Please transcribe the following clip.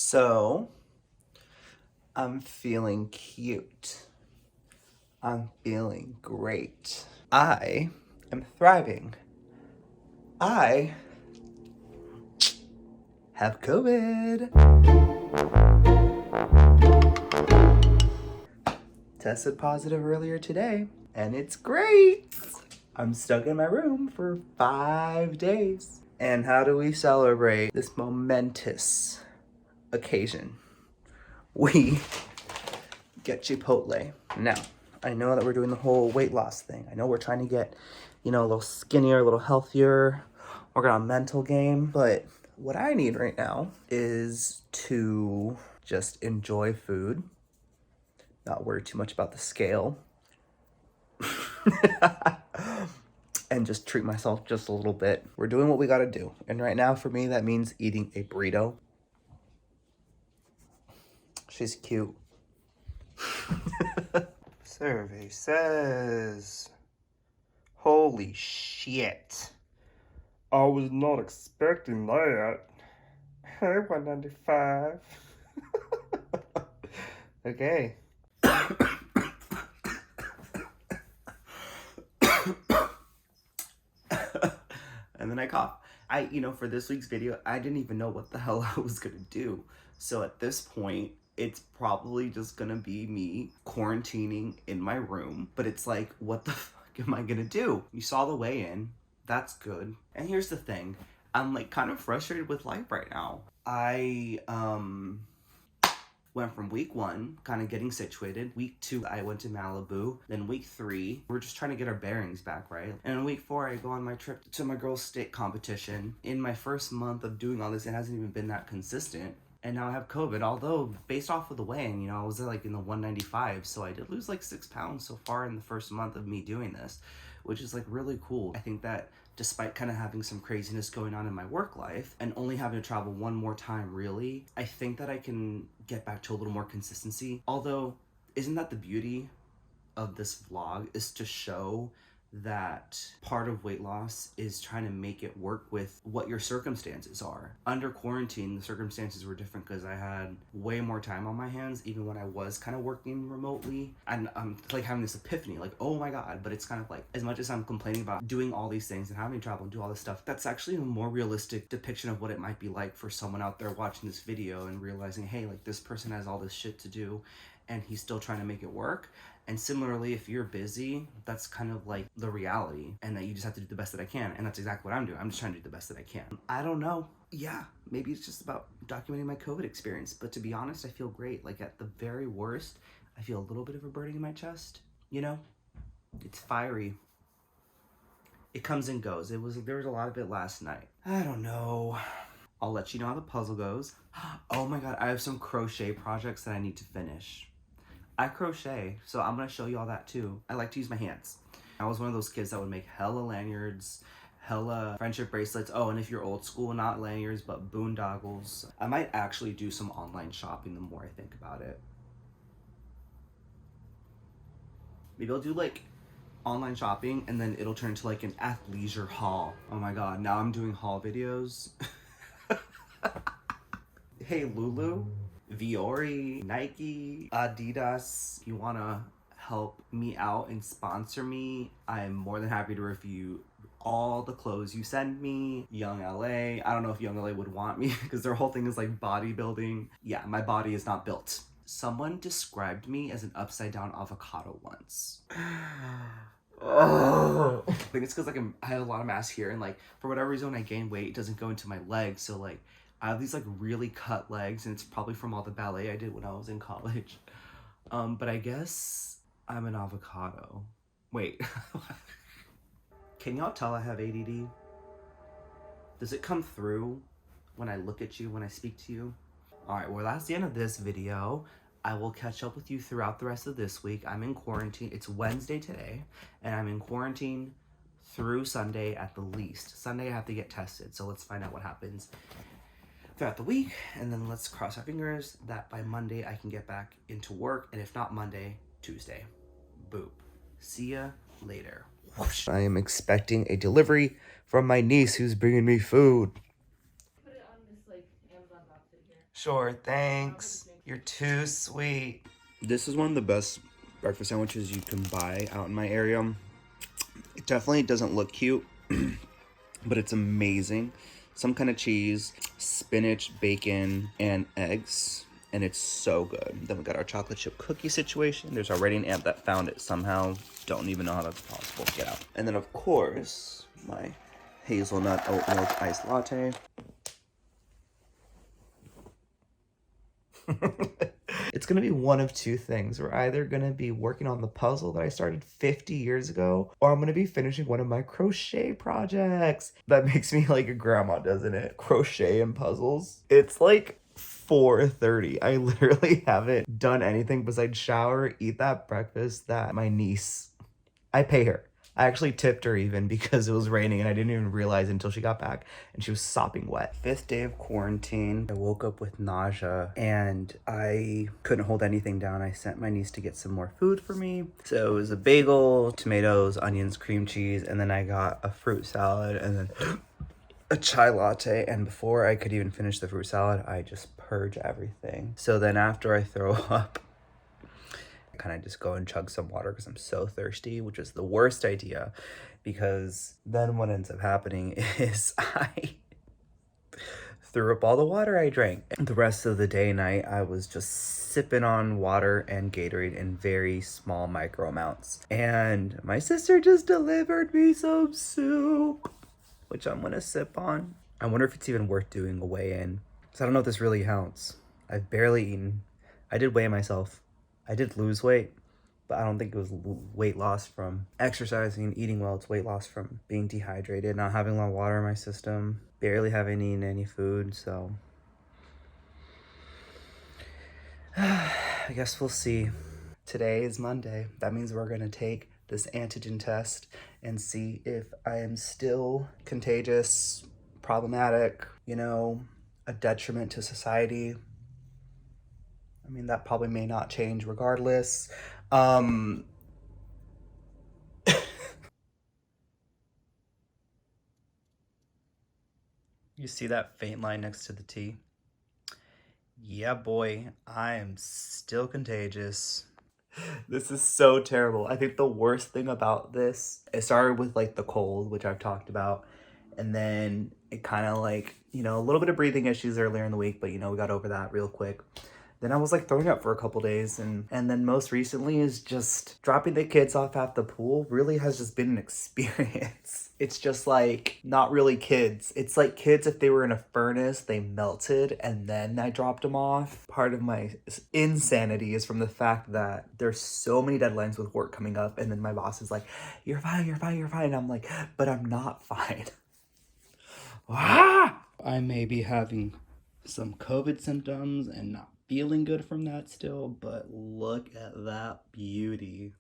So, I'm feeling cute. I'm feeling great. I am thriving. I have COVID. Tested positive earlier today, and it's great. I'm stuck in my room for 5 days. And how do we celebrate this momentous occasion? We get Chipotle. Now, I know that we're doing the whole weight loss thing. I know we're trying to get, a little skinnier, a little healthier, working on mental game. But what I need right now is to just enjoy food, not worry too much about the scale, and just treat myself just a little bit. We're doing what we gotta do. And right now, for me, that means eating a burrito. She's cute. Survey says, holy shit. I was not expecting that. Hey, 195. Okay. And then I cough. For this week's video, I didn't even know what the hell I was gonna do. So at this point, it's probably just gonna be me quarantining in my room. But it's like, what the fuck am I gonna do? You saw the weigh-in. That's good. And here's the thing. I'm like kind of frustrated with life right now. I went from week 1, kind of getting situated. Week 2, I went to Malibu. Then week 3, we're just trying to get our bearings back, right? And in week 4, I go on my trip to my girls' state competition. In my first month of doing all this, it hasn't even been that consistent. And now I have COVID, although based off of the weighing, I was like in the 195. So I did lose like 6 pounds so far in the first month of me doing this, which is like really cool. I think that despite kind of having some craziness going on in my work life and only having to travel one more time, really, I think that I can get back to a little more consistency. Although, isn't that the beauty of this vlog, is to show that part of weight loss is trying to make it work with what your circumstances are. Under quarantine, the circumstances were different because I had way more time on my hands, even when I was kind of working remotely. And I'm like having this epiphany, like, oh my God, but it's kind of like, as much as I'm complaining about doing all these things and having to travel and do all this stuff, that's actually a more realistic depiction of what it might be like for someone out there watching this video and realizing, hey, like this person has all this shit to do and he's still trying to make it work. And similarly, if you're busy, that's kind of like the reality, and that you just have to do the best that I can. And that's exactly what I'm doing. I'm just trying to do the best that I can. I don't know. Yeah, maybe it's just about documenting my COVID experience. But to be honest, I feel great. Like at the very worst, I feel a little bit of a burning in my chest. It's fiery. It comes and goes. There was a lot of it last night. I don't know. I'll let you know how the puzzle goes. Oh my God, I have some crochet projects that I need to finish. I crochet, so I'm gonna show you all that too. I like to use my hands. I was one of those kids that would make hella lanyards, hella friendship bracelets. Oh, and if you're old school, not lanyards, but boondoggles. I might actually do some online shopping the more I think about it. Maybe I'll do like online shopping and then it'll turn into like an athleisure haul. Oh my God, now I'm doing haul videos. Hey Lulu, Viore, Nike, Adidas, you wanna help me out and sponsor me, I'm more than happy to review all the clothes you send me. Young LA, I don't know if Young LA would want me because their whole thing is like bodybuilding. Yeah, my body is not built. Someone described me as an upside down avocado once. Oh. I think it's because like I have a lot of mass here, and like for whatever reason when I gain weight, it doesn't go into my legs, so like I have these like really cut legs, and it's probably from all the ballet I did when I was in college. But I guess I'm an avocado. Wait. Can y'all tell I have ADD? Does it come through when I look at you, when I speak to you? Alright, well that's the end of this video. I will catch up with you throughout the rest of this week. I'm in quarantine. It's Wednesday today, and I'm in quarantine through Sunday at the least. Sunday I have to get tested, so let's find out what happens throughout the week, and then let's cross our fingers that by Monday I can get back into work, and if not Monday, Tuesday. Boop. See ya later. Whoosh. I am expecting a delivery from my niece who's bringing me food. Put it on this like Amazon box in here. Sure, thanks. You're too sweet. This is one of the best breakfast sandwiches you can buy out in my area. It definitely doesn't look cute, but it's amazing. Some kind of cheese, spinach, bacon, and eggs. And it's so good. Then we got our chocolate chip cookie situation. There's already an ant that found it somehow. Don't even know how that's possible. Get out. And then, of course, my hazelnut oat milk iced latte. It's gonna be one of two things. We're either gonna be working on the puzzle that I started 50 years ago, or I'm gonna be finishing one of my crochet projects. That makes me like a grandma, doesn't it? Crochet and puzzles. It's like 4:30. I literally haven't done anything besides shower, eat that breakfast that my niece, I pay her. I actually tipped her even because it was raining and I didn't even realize until she got back and she was sopping wet. 5th day of quarantine. I woke up with nausea and I couldn't hold anything down. I sent my niece to get some more food for me. So it was a bagel, tomatoes, onions, cream cheese, and then I got a fruit salad and then a chai latte. And before I could even finish the fruit salad, I just purge everything. So then after I throw up, kind of just go and chug some water because I'm so thirsty, which is the worst idea because then what ends up happening is I threw up all the water I drank. The rest of the day and night, I was just sipping on water and Gatorade in very small micro amounts. And my sister just delivered me some soup, which I'm gonna sip on. I wonder if it's even worth doing a weigh-in because I don't know if this really counts. I've barely eaten. I did weigh myself. I did lose weight, but I don't think it was weight loss from exercising, eating well. It's weight loss from being dehydrated, not having a lot of water in my system, barely having eaten any food, so I guess we'll see. Today is Monday. That means we're gonna take this antigen test and see if I am still contagious, problematic, a detriment to society. I mean, that probably may not change regardless. You see that faint line next to the T? Yeah, boy, I am still contagious. This is so terrible. I think the worst thing about this, it started with like the cold, which I've talked about. And then it kind of like, a little bit of breathing issues earlier in the week, but we got over that real quick. Then I was like throwing up for a couple days and then most recently is just dropping the kids off at the pool really has just been an experience. It's just like not really kids. It's like kids if they were in a furnace, they melted and then I dropped them off. Part of my insanity is from the fact that there's so many deadlines with work coming up and then my boss is like, you're fine, you're fine, you're fine. And I'm like, but I'm not fine. I may be having some COVID symptoms and not feeling good from that still, but look at that beauty.